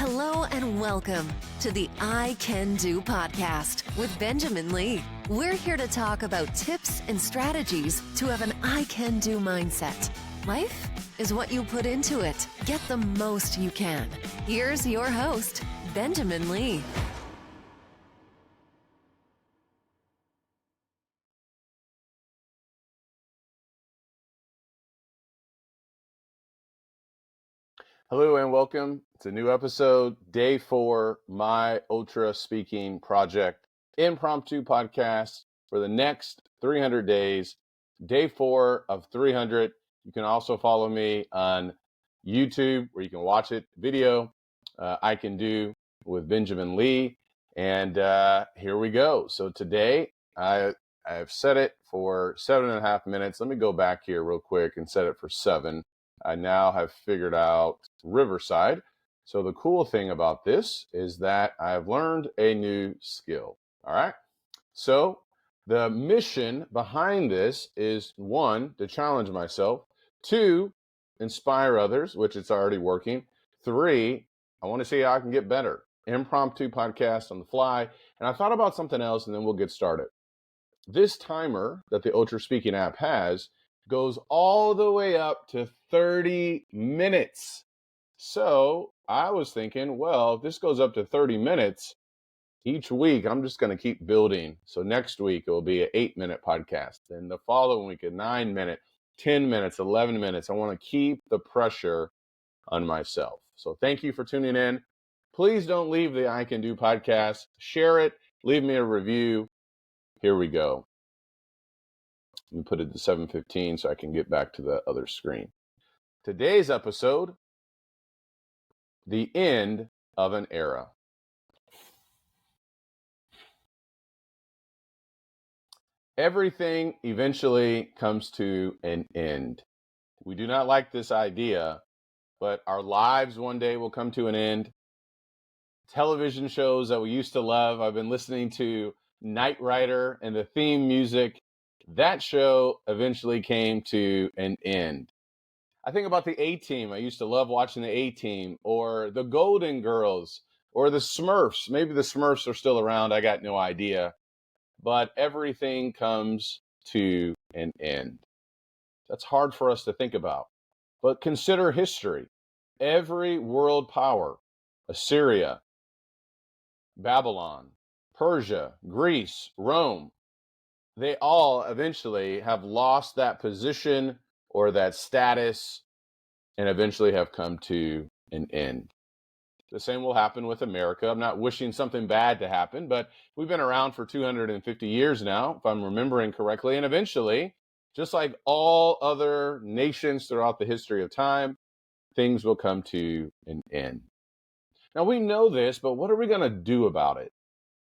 Hello and welcome to the I Can Do podcast with Benjamin Lee. We're here to talk about tips and strategies to have an I Can Do mindset. Life is what you put into it. Get the most you can. Here's your host, Benjamin Lee. Hello and welcome to a new episode, day 4, my Ultraspeaking project, impromptu podcast for the next 300 days, day 4 of 300. You can also follow me on YouTube where you can watch it, video, I Can Do with Benjamin Lee. And here we go. So today I've set it for 7.5 minutes. Let me go back here real quick and set it for 7. I now have figured out Riverside. So the cool thing about this is that I've learned a new skill. All right. So the mission behind this is 1, to challenge myself. 2, inspire others, which it's already working. 3, I want to see how I can get better. Impromptu podcast on the fly. And I thought about something else and then we'll get started. This timer that the Ultraspeaking app has goes all the way up to 30 minutes. So I was thinking, well, if this goes up to 30 minutes each week, I'm just going to keep building. So next week, it will be an 8-minute podcast. Then the following week, a 9-minute, 10 minutes, 11 minutes. I want to keep the pressure on myself. So thank you for tuning in. Please don't leave the I Can Do podcast. Share it. Leave me a review. Here we go. Let me put it to 7:15 so I can get back to the other screen. Today's episode, the end of an era. Everything eventually comes to an end. We do not like this idea, but our lives one day will come to an end. Television shows that we used to love. I've been listening to Knight Rider and the theme music. That show eventually came to an end. I think about the A-Team. I used to love watching the A-Team, or the Golden Girls, or the Smurfs. Maybe the Smurfs are still around. I got no idea. But everything comes to an end. That's hard for us to think about. But consider history. Every world power, Assyria, Babylon, Persia, Greece, Rome, they all eventually have lost that position or that status and eventually have come to an end. The same will happen with America. I'm not wishing something bad to happen, but we've been around for 250 years now, if I'm remembering correctly, and eventually, just like all other nations throughout the history of time, things will come to an end. Now, we know this, but what are we going to do about it?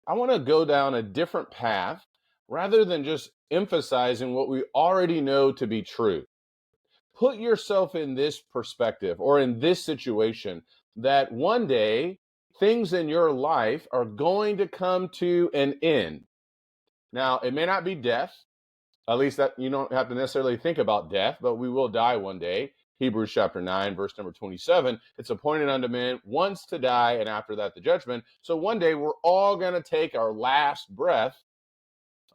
I want to go down a different path rather than just emphasizing what we already know to be true. Put yourself in this perspective or in this situation that one day things in your life are going to come to an end. Now, it may not be death, at least that you don't have to necessarily think about death, but we will die one day. Hebrews chapter 9, verse number 27, it's appointed unto men once to die, and after that the judgment. So one day we're all going to take our last breath,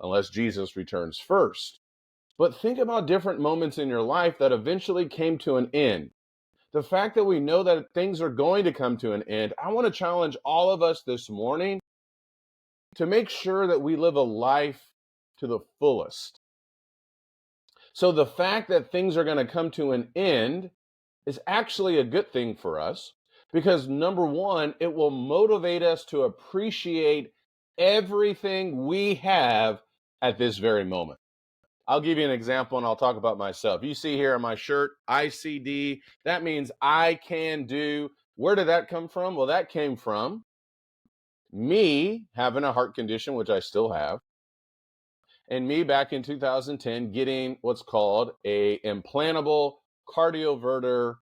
unless Jesus returns first. But think about different moments in your life that eventually came to an end. The fact that we know that things are going to come to an end, I want to challenge all of us this morning to make sure that we live a life to the fullest. So the fact that things are going to come to an end is actually a good thing for us because, number one, it will motivate us to appreciate everything we have at this very moment. I'll give you an example and I'll talk about myself. You see here on my shirt, ICD. That means I can do. Where did that come from? Well, that came from me having a heart condition, which I still have, and me back in 2010 getting what's called a implantable cardioverter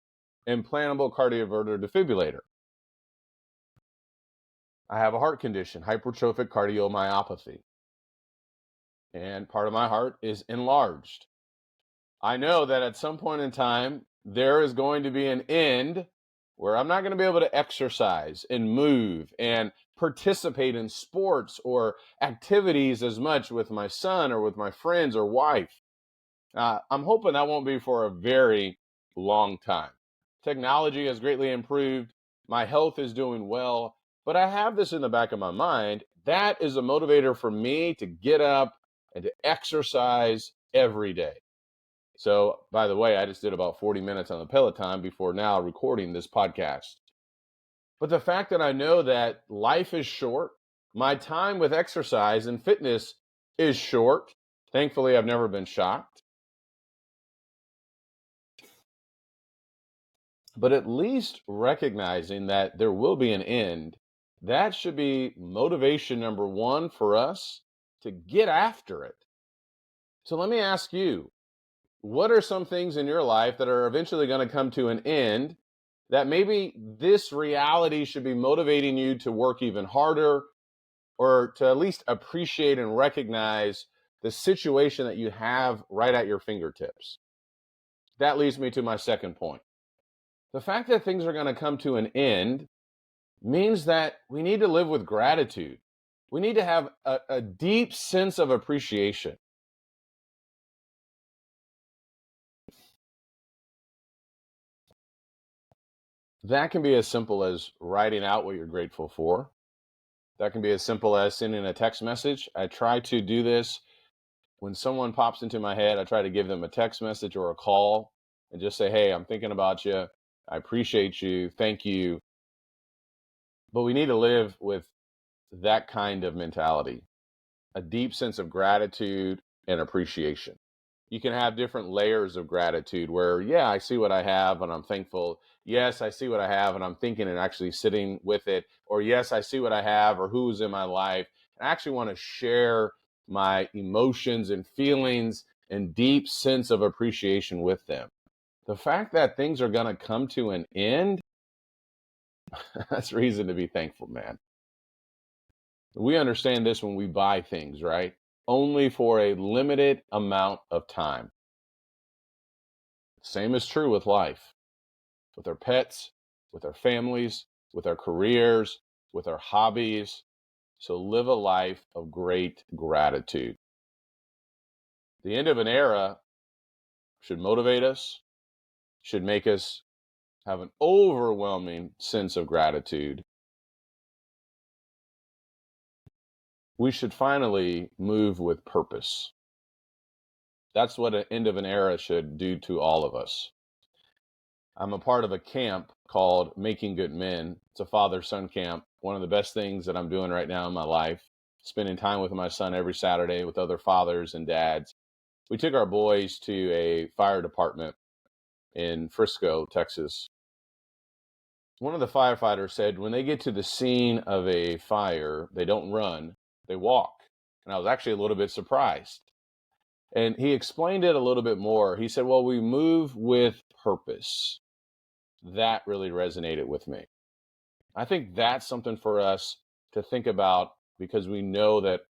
defibrillator. I have a heart condition, hypertrophic cardiomyopathy. And part of my heart is enlarged. I know that at some point in time, there is going to be an end where I'm not going to be able to exercise and move and participate in sports or activities as much with my son or with my friends or wife. I'm hoping that won't be for a very long time. Technology has greatly improved. My health is doing well, but I have this in the back of my mind. That is a motivator for me to get up and to exercise every day. So, by the way, I just did about 40 minutes on the Peloton before now recording this podcast. But the fact that I know that life is short, my time with exercise and fitness is short. Thankfully, I've never been shocked. But at least recognizing that there will be an end, that should be motivation number one for us to get after it. So let me ask you, what are some things in your life that are eventually going to come to an end that maybe this reality should be motivating you to work even harder or to at least appreciate and recognize the situation that you have right at your fingertips? That leads me to my second point. The fact that things are going to come to an end means that we need to live with gratitude. We need to have a deep sense of appreciation. That can be as simple as writing out what you're grateful for. That can be as simple as sending a text message. I try to do this when someone pops into my head. I try to give them a text message or a call and just say, hey, I'm thinking about you. I appreciate you. Thank you. But we need to live with that kind of mentality, a deep sense of gratitude and appreciation. You can have different layers of gratitude where, yeah, I see what I have and I'm thankful. Yes, I see what I have and I'm thinking and actually sitting with it. Or yes, I see what I have or who's in my life. And I actually want to share my emotions and feelings and deep sense of appreciation with them. The fact that things are going to come to an end, that's reason to be thankful, man. We understand this when we buy things, right? Only for a limited amount of time. Same is true with life, with our pets, with our families, with our careers, with our hobbies. So live a life of great gratitude. The end of an era should motivate us, should make us have an overwhelming sense of gratitude. We should finally move with purpose. That's what an end of an era should do to all of us. I'm a part of a camp called Making Good Men. It's a father-son camp. One of the best things that I'm doing right now in my life, spending time with my son every Saturday with other fathers and dads. We took our boys to a fire department in Frisco, Texas. One of the firefighters said when they get to the scene of a fire, they don't run, they walk. And I was actually a little bit surprised. And he explained it a little bit more. He said, well, we move with purpose. That really resonated with me. I think that's something for us to think about because we know that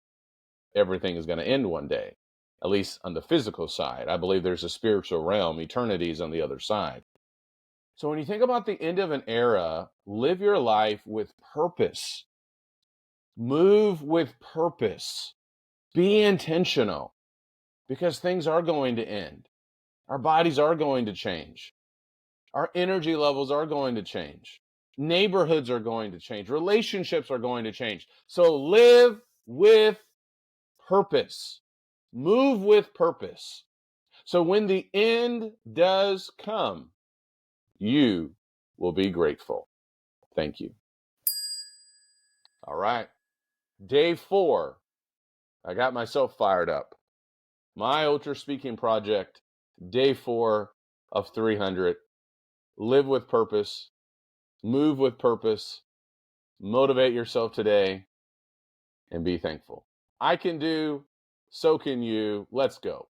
everything is going to end one day, at least on the physical side. I believe there's a spiritual realm, eternity is on the other side. So when you think about the end of an era, live your life with purpose. Move with purpose. Be intentional because things are going to end. Our bodies are going to change. Our energy levels are going to change. Neighborhoods are going to change. Relationships are going to change. So live with purpose. Move with purpose. So when the end does come, you will be grateful. Thank you. All right. Day 4. I got myself fired up. My Ultraspeaking project, day 4 of 300. Live with purpose. Move with purpose. Motivate yourself today and be thankful. I can do, so can you. Let's go.